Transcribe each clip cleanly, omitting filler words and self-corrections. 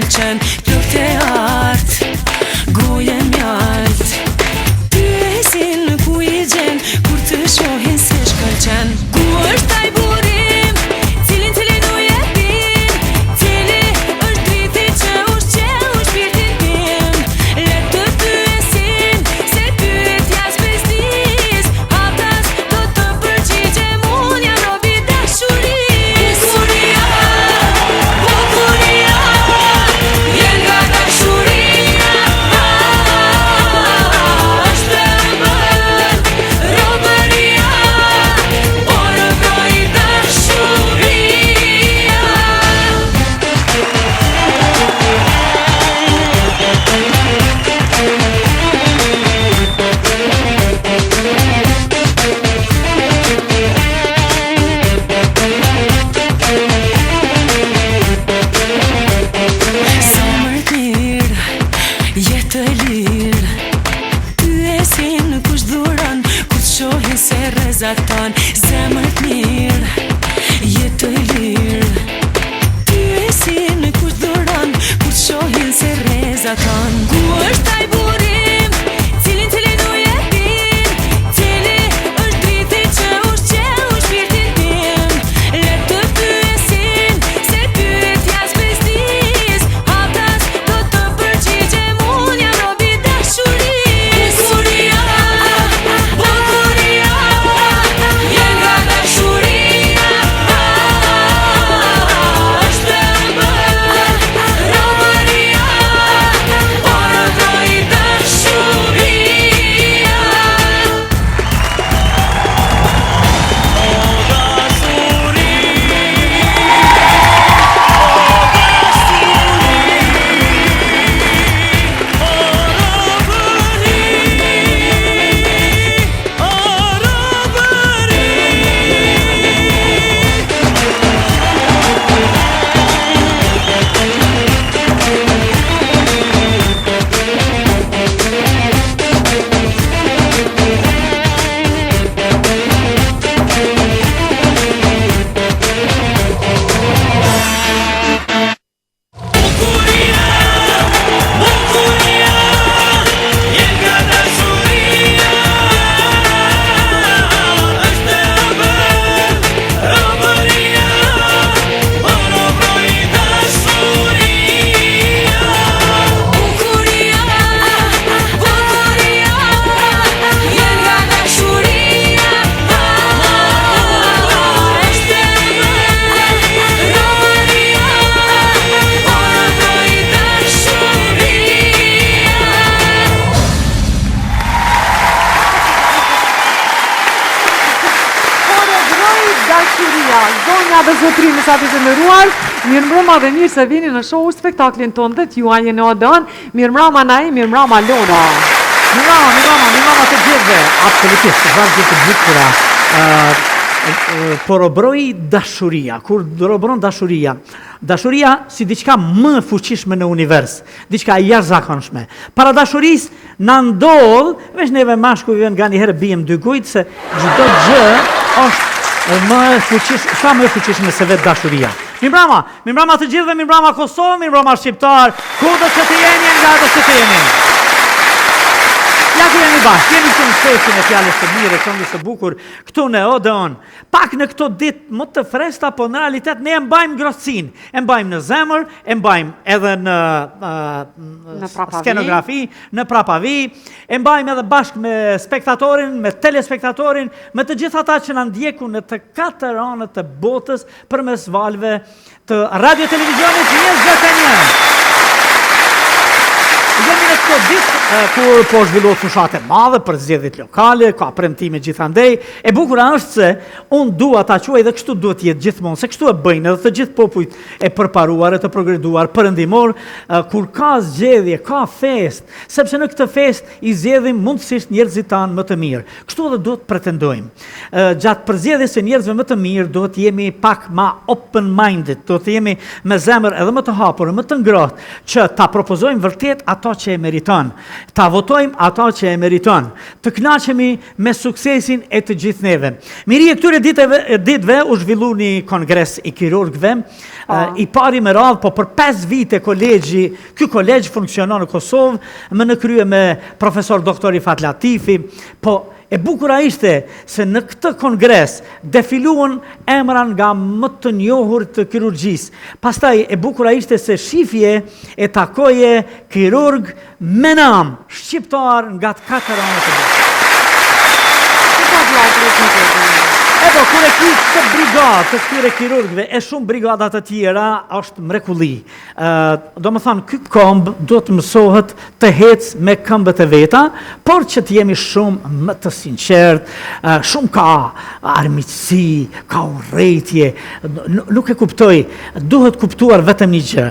shkëlqen, plot e art, goje mjalt. Ty e sin ku i gjen, kur të shohin se shkëlqen. Ku është ai burim, cilin u jepin, cili është driti që ushqeu shpirtin tim. Le të pyesin, se pyetja s'bestis, haptas do të përgjigjem, unë jam robi dashurisë. Bukuria, vjen nga dashuria, është e bërë robëria, por vroi dashuria. Zemër t'mirë, jetë e lirë, ty e sin kush dhuron, kur t'shohin se rrezaton. Zemër t'mirë, jetë e lirë, ty e sin kush dhuron, kur t'shohin se rrezaton. Ku është ai burim, cilin u jepin, cili është driti që ushqeu shpirtin tim. Le të pyesin, se pyetja s'bestis, haptas do të përgjigjem, unë jam robi dashurisë. Bukuria, vjen nga dashuria, është e bërë robëria, por vroi dashuria. Zonja dhe zotri në sa të zëmëruar, mirëmbrëma dhe mirë se vini në show spektaklin tonë dhe t'ju anje në odon, mirëmbrëma Nai, mirëmbrëma Lona. Mirëmbrëma të gjithëve, absolutisht, vazhdi të bukura. Por obroi dashuria, kur robron dashuria si diçka më fuqishme në univers, diçka e jashtëzakonshme. Para dashurisë na ndodh, veç neve mashkujve nga një herë bijem dy gujt se çdo gjë është sa më e fuqishme se vetë dashuria. Mirëmbrëma të gjithëve, mirëmbrëma Kosovë, mirëmbrëma Shqiptar, kudo që të jeni, nga do që të jeni. Ja ku jemi bashkë, jemi këtu në shesin e fjallës të mire, këngës së bukur, këtu në Odeon. Pak në këto ditë më të fresta, po në realitet ne e mbajmë ngrohtësinë, e mbajmë në zemër, e mbajmë edhe në skenografi, në prapavi, e mbajmë edhe bashkë me spektatorin, me telespektatorin, me të gjithë ata që na ndjeku në të katër anët të botës përmes valve të radio televizionit 21. Jemi në këto ditë kur po zhvillohet fushate madhe për zgjedhjet lokale, ka premtime gjithandej. E bukura është se unë dua ta quaj dhe kështu duhet jetë gjithmonë, se kështu e bëjnë edhe të gjithë popujt e përparuar e të progreduar perëndimor, kur ka zgjedhje, ka fest, sepse në këtë fest i zgjedhim mundësisht njerëzit tanë më të mirë. Kështu edhe duhet pretendojmë. Gjatë përzgjedhjes së njerëzve më të mirë duhet jemi pak ma open-minded, duhet jemi me zemër edhe më të hapur, më të ngrohtë, që ta propozojmë vërtet ato që e meriton. ta votojmë ata që e meriton, të kënaqemi me suksesin e të gjithë neve. Miri e këtyre ditëve u zhvillu një kongres i kirurgëve, i pari me radhë, po për 5 vite ky kolegj funksionon në Kosovë, më në krye me profesor doktor Ifat Latifi, po e bukura ishte se në këtë kongres defiluan emra nga më të njohur të kirurgjisë. Pastaj e bukura ishte se shifje e takoje kirurg me nam, shqiptar nga të 4 anë të botës. Edo, kur e ki këtë brigadë të këtyre kirurgëve e shumë brigadat të tjera, është mrekulli. Do më thonë, ky këmbë do të mësohet të hecë me këmbët e veta, por që të jemi shumë më të sinqert, shumë ka armiqësi, ka urrejtje, nuk e kuptoj, duhet kuptuar vetëm një gjë.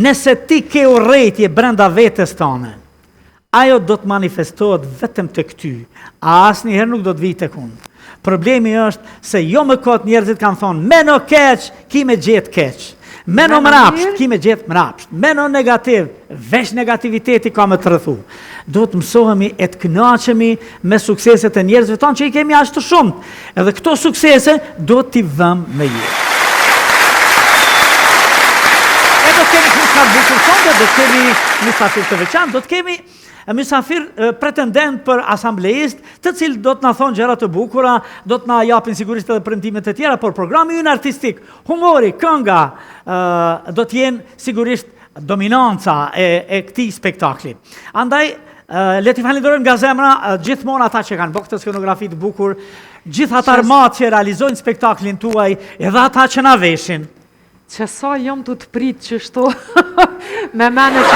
Nëse ti ke urrejtje brenda vetes tënde, ajo do të manifestohet vetëm të këty, asnjëherë nuk do të vijë tek unë. Problemi është se jo më kot njerëzit kanë thonë, meno keq, ki me gjetë keq. Meno mrapsht, ki me gjetë mrapsht. Meno negativ, veç negativiteti ka me të rrethu. Do të mësohemi e të kënaqemi me sukseset e njerëzve tonë që i kemi ashtu shumë. Edhe këto suksese do t'i vëmë me jetë. E do të kemi një bukur sonde, do të kemi mysafir të veçantë, do të kemi mysafir pretendent për asamblejist, të cilë do të na thonë gjëra të bukura, do të na japin sigurisht edhe premtimet e tjera, por programi ynë artistik, humori, kënga, do të jenë sigurisht dominanca e këtij spektakli. Andaj, le t'i falenderojmë nga zemra gjithmonë ata që kanë bërë këtë skenografi të bukur, gjithë ata armat që realizojnë spektaklin tuaj, edhe ata që na veshin. Që sa jam të prit që shto me mene që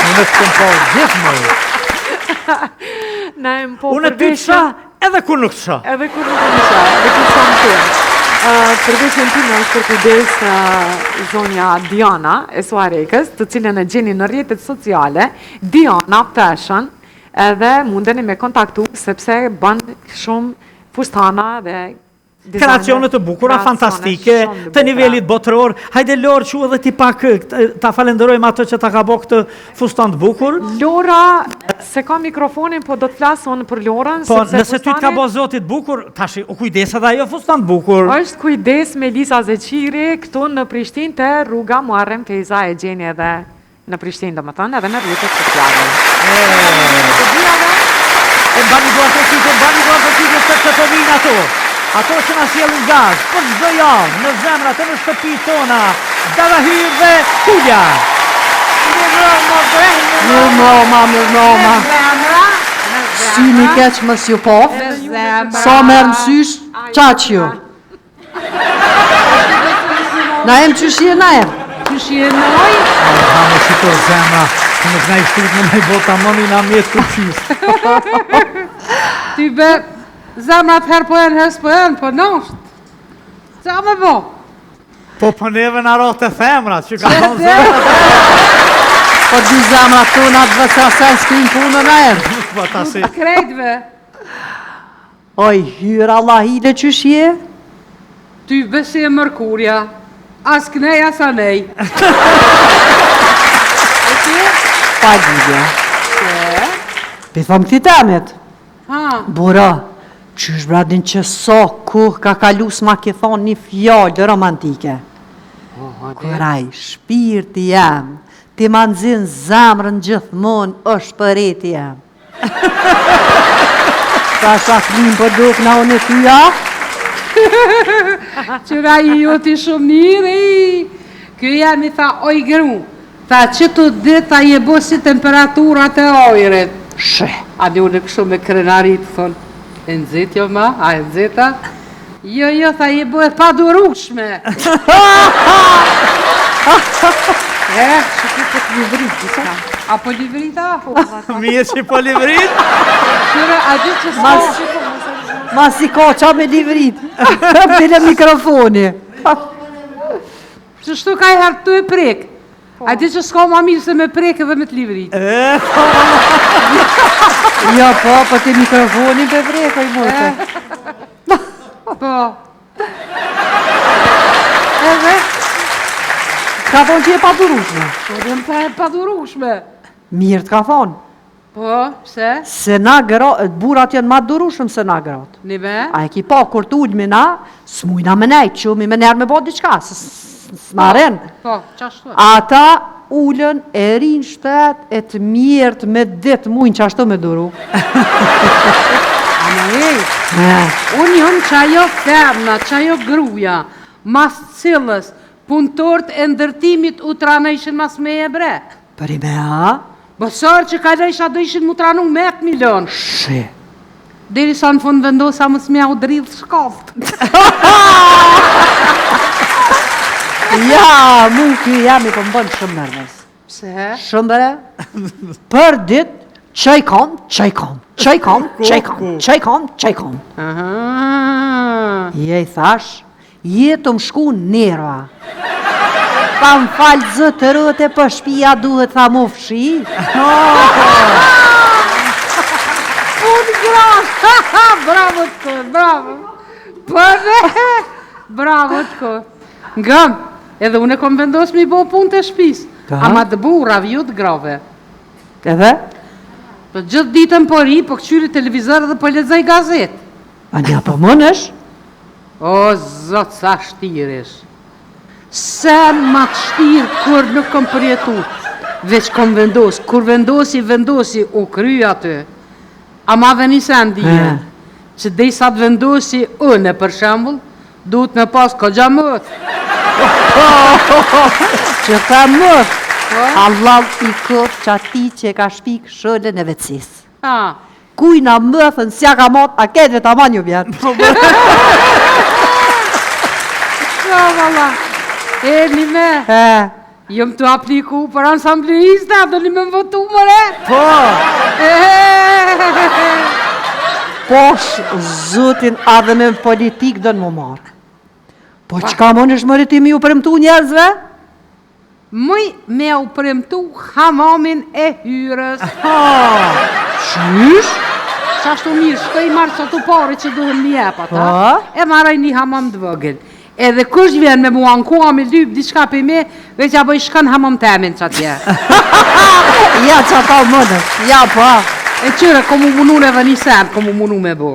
Unë të këmë po gjithë më. Unë ty të shë, edhe kur nuk të shë. Edhe kur nuk të shë, edhe kur sa më të. Përveçën ty në është për kujdes zonja Diana e Suarekës, të cilën e gjeni në rrjetet sociale, Diana Fashion, edhe mundeni me kontaktu, sepse bën shumë fustana dhe kreacionet të bukura, fantastike, të nivelit botëror. Hajde Lorë, që edhe ti pak ta falenderojmë ato që ta ka bërë këtë fustan të bukur. Lora, se ka mikrofonin, po do të flason për Lorën. Po, nëse ty të ka bërë zotit bukur, tash u kujdes edhe ajo fustan të bukur. Është kujdes me Lisa Zeqiri, këtu në Prishtinë të rruga Muharrem Feza e gjeni edhe në Prishtinë, domethënë, edhe në rrjetet sociale. Mbani duar të cikë, sepse po vinë ato. Ato që na sjellin gaz, për çdo javë, në zemrat e në shtëpi tona, Davahyr dhe Kulja. Mirëmbrëma. Syni keq mës ju pof, sa merë mësysh, qaqju. Na em qëshje na em. Qëshje na oj? Hamë që të zemra, që në knaj shtut në me bota mëni na mjetë të qysë. Ty be... Zemrat herë po janë, po nështë. Qa me bo? Po për neve në rotë të femrat, që ka thonë zemrat. Po dy zemrat tona të vësasën shkrim punën e erë. Po ta si. Krejtve. Oj, hyra Allah hile qëshje? Ty besi e mërkurja. As kënej, as anej. E ti? Pa gjidja. Pe thom këti temet. Bura. Qysh bradin që sa kuh ka kalu s'ma ke thonë një fjallë romantike. Kuraj, shpirti jam, ti ma nëzin zamrën gjithmonë është përreti jam. Ta shaflim për duk na unë e tyja? Qëra i jo ti shumë njëri, kjo jam i tha oj gru, tha që të dit ta je bo si temperaturat e ojret. Shë, a di unë kështu me krenarit, thonë. E nëzit jo ma, a e nëzita? Jo, tha je bëhet pa durushme. Që ku po të livrit, disa? A po livrita? Mirë që po livrit? Qyre, a di që s'ka? Ma si ka qa me livrit. Bile mikrofoni. Që shtu ka i hartu e prek. A di që s'ka ma mirë se me prek edhe me të livrit. Jo, po të mikrofonin për prek, oj mote. Po. Edhe? Ka thonë që je pa durushme. Po dhe më tha e padurushme. Mirë të ka thonë. Po, pse? Se na burat janë ma durushme se na gratë. Nime? A e ki pa, kur t'ullmi na, s'mujna me nejtë, që mi me njerë me bo diqka, s'maren. Po, qashtu. Ata ullën e rinë shtet, e të mirët me ditë mujnë qashtu me duru. Ama unë jëmë që ajo femna, që ajo gruja, mas cilës, punëtorët e ndërtimit u tranëshin mas me e bre. Për i me a? Bësar që ka lejsha do ishin mu tranu me 1 milion. Shi. Deri sa në fund vendosa më s'mja u dridhë shkaft. Ja, mu ki jam i pëmbën shumë nervës. Pse? Shumë bere? Për dit, qaj kom, qaj kom, qaj kom, qaj kom, qaj kom, qaj kom. Aha. Je i thash, jetë më shku nerva. Pa më falë zë të rëte për shpia duhet tha mu fshi. Unë grafë, bravo të kohë, bravo. Përre, bravo të kohë. Ngëm, edhe unë e kom vendos mi bo punë të shpis. Ama të bura vjut grave. Edhe? Për gjithë ditën për i, për këqyri televizor dhe për lezaj gazet. A nja për mënësh? O, zotë, sa shtirish. Se ma të shtirë kur nuk kom përjetu. Veç kom vendos, kur vendosi, u kry aty. Ama dhe një sen dhije, që dhej sa të vendosi unë për shambull, duhet me pas këgja mëth. Që tha mëth, Allah i këtë që ati që ka shpik shëllën e vetësis. Kujna mëthën, s'ja ka mot, a ketve ta ma një vjetë. Vala, e një me, jëm të apliku për ansamblista, do një me më votu mëre. Po, posh zotin adhe me politik do në më marë. Po qka më nësh mëritimi ju premtu njerëzve? Mëj me u premtu hamamin e hyrës. Qysh? Qashtu mirë, shkoj marë që të pare që duhen një epë ata, e maraj një hamam të vëgël. Edhe kush vjen me mua në koha me lyp diçka për me, veç ja bëj shkan hamam temin që atje. Ja që ata mënës, ja pa. E qyre, komu munu edhe një sen, komu munu me bo.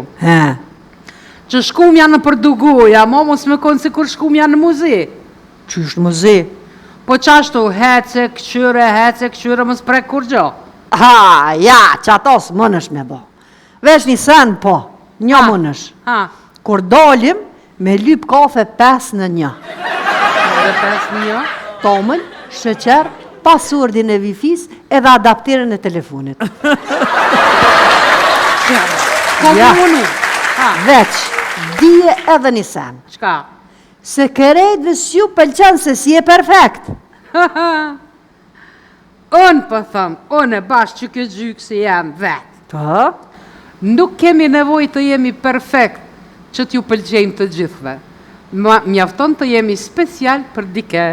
Që shkum janë në përdugoja, ma mos me konë si kur shkum janë në muze. Qysh në muze? Po qashtu, hece, këqyre, mos prek kur gjo. Ha, ja, që ata së mënësh me bo. Vesh një sen, po, një mënësh. Kur dalim, me lyp kafe 5 në 1. Dhe 5 në 1? Tomën, shëqer, pasurdin e Wi-Fi-s edhe adaptirin e telefonit. Komu munu? Veç, dije edhe një sen. Qka? Se kërejtve s'ju pëlqen se si e perfekt. Unë për thëmë, unë e bashkë që këtë gjykë si jam vetë. Ta? Nuk kemi nevoj të jemi perfekt që t'ju pëlqejmë të gjithve. Mjafton të jemi special për dike.